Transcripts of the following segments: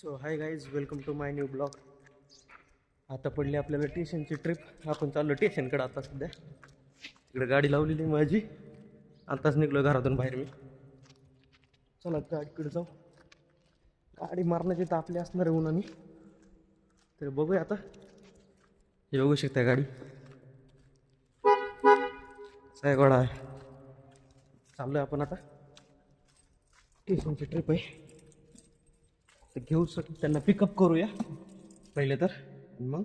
So hi guys, welcome to my new blog. आता पडली आपल्याला स्टेशनची ट्रिप. आपण चाललो स्टेशनकडे आता सध्या. तिकडे गाडी लावलेली माझी. आताच निघलो घरातून बाहेर मी. चला गाडीकडे जाऊ. गाडी मारण्याची तर आपली असणार आहे उन्हाने. तर बघूया आता. हे बघू शकता गाडी सायगोडा आहे. चाललोय आपण आता. स्टेशनची ट्रिप आहे तर घेऊ त्यांना पिकअप करूया पहिले तर, मग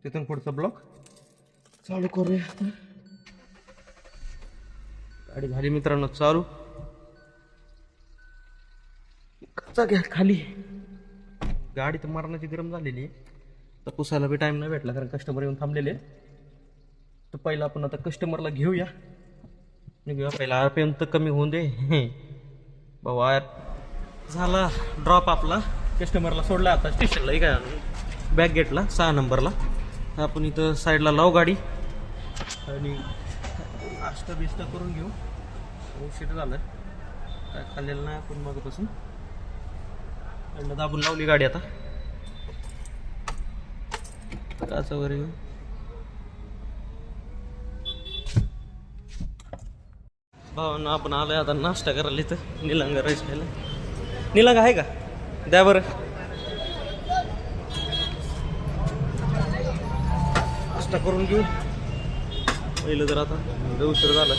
तिथून पुढचा ब्लॉग चालू करूया. गाडी झाली मित्रांनो चालू. कच्चा घ्या खाली. गाडी तर मरणाची गरम झालेली आहे. तर पुसायला बी टाईम नाही भेटला कारण कस्टमर येऊन थांबलेले. तर पहिला आपण आता कस्टमरला घेऊया. निघूया पहिला. RPM तर कमी होऊन दे बाबा. झाला ड्रॉप आपला. कस्टमरला सोडला आता स्टेशनला. काय बॅक गेटला 6 नंबरला. आपण इथं साईडला लावू गाडी आणि नाश्ता बिस्टा करून घेऊ. उशीर झालं काय खाल्लेलं नाही आपण मागपासून. दाबून लावली गाडी आता. काच वगैरे घेऊ. भावांना आपण आलोय आता नाश्ता करायला इथं निलंगा राईस खायला. निलंगा आहे का? द्या बरं. नाश्ता करून घेऊ पहिलं तर. आता उशीर झाला.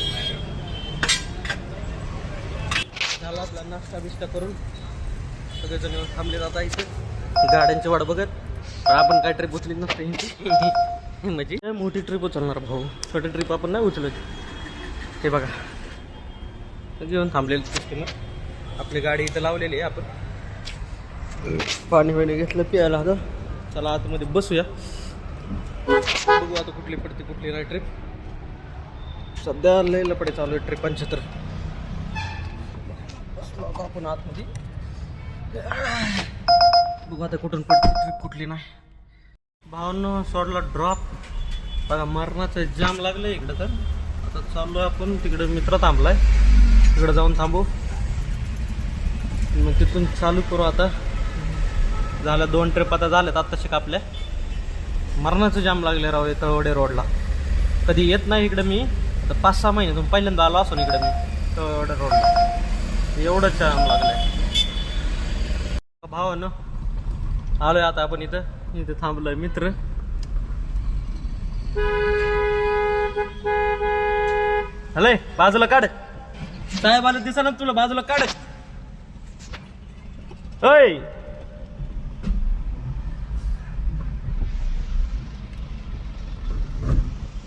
आपला नाश्ता बिस्टा करून सगळेजण येऊन थांबले जाता इथं गाड्यांची वाट बघत. आपण काय ट्रिप उचली नसते म्हणजे मोठी ट्रिप उचलणार भाऊ. छोटी ट्रिप आपण नाही उचलत. हे बघा घेऊन थांबलेले कस्टमर. आपली गाडी इथं लावलेली आहे. आपण पाणी वगैरे घेतलं प्यायला. आता चला आतमध्ये बसूया. बघू आता कुठली पडते कुठली नाही ट्रिप. सध्या लय लपडे चालू आहे ट्रिपांचे. तर बसलो आपण आतमध्ये. बघू आता कुठून पडते ट्रिप कुठली नाही. भावांनो सोडला ड्रॉप. बघा मरणाचं जाम लागलं इकडं. तर आता चाललो आपण तिकडं. मित्र थांबलाय तिकडं जाऊन थांबू. मग तिथून चालू करू आता. झाल्या 2 ट्रिप आता झाल्यात आत्ताशी आपल्या. मरणाचं जाम लागले राव तळवडे रोडला. कधी येत नाही इकडं मी. आता 5-6 महिन्यातून पहिल्यांदा आलो असो इकडं मी तळवडे रोडला. एवढं जाम लागलंय भावानं. आलोय आता आपण इथं थांबलोय मित्र. हॅलो बाजूला काढ. साहेब आलं दिसा ना तुला. बाजूला काढ. होय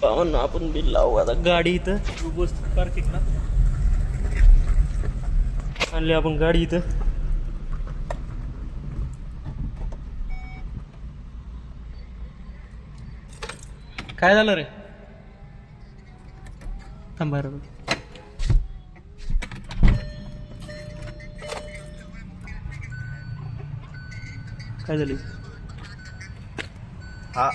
पाहून आपण बिल लावू आता. गाडी इथं पार्किंगला आणली आपण गाडी इथं. काय झालं रे? थांबा रे. काय झाली? हाँ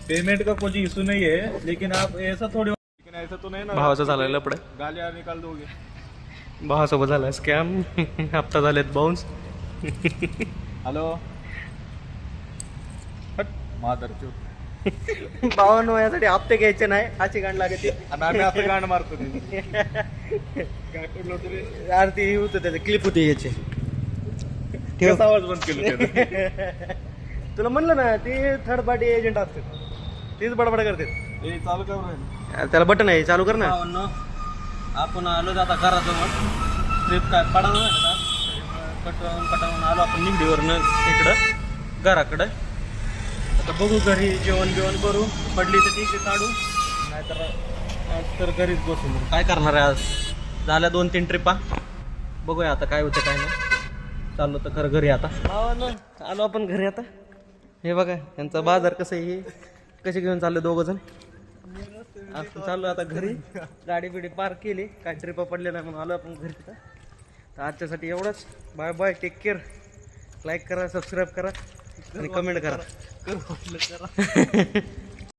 पेमेंट का कुछ इशू नहीं है, लेकिन आप ऐसा थोड़ी, लेकिन ऐसा तो नहीं ना भावाचं झालंय लपड. गालियाँ निकाल दोगे. भावासोबत झालाय स्कॅम. हप्ता झालेत बाउन्स. हेलो हट मादर चोद. भावांनो यासाठी हप्ते घ्यायचे नाही. अशी गांड लागते. आणि आम्ही असं गांड मारतो ते. काय पडलं होतं रे? आरती होतं त्याचे क्लिप होते याचे. कसा आवाज बंद केलं त्यानं? तुला म्हणलं ना ते थर्ड पार्टी एजंट असते. तेच बडबड करते. ए चालू कर रे. त्याला बटन आहे चालू कर ना. आपण आलो आता घराजवळ. ट्रिप काय पडावं कटावून आलो आपण निगडीवरनं इकडं घराकडं. आता बघू घरी जेवण करू. पडली तर ठीक आहे काढू, नाहीतर आज तर घरीच बसू. मग काय करणार आहे आज. झाल्या 2-3 ट्रिपा. बघूया आता काय होतं काय नाही. चाललो तर खरं घरी आता. आलो आपण घरी आता. हे बघा यांचा बाजार कसं आहे. हे कसे घेऊन चालले 2 जण. आपण चाललो आता घरी. गाडी बिडी पार्क केली. काय ट्रिपा पडले नाही म्हणून आलो आपण घरी. तर आजच्यासाठी एवढंच. Bye bye. Take care. Like करा, सबस्क्राईब करा आणि कमेंट करा.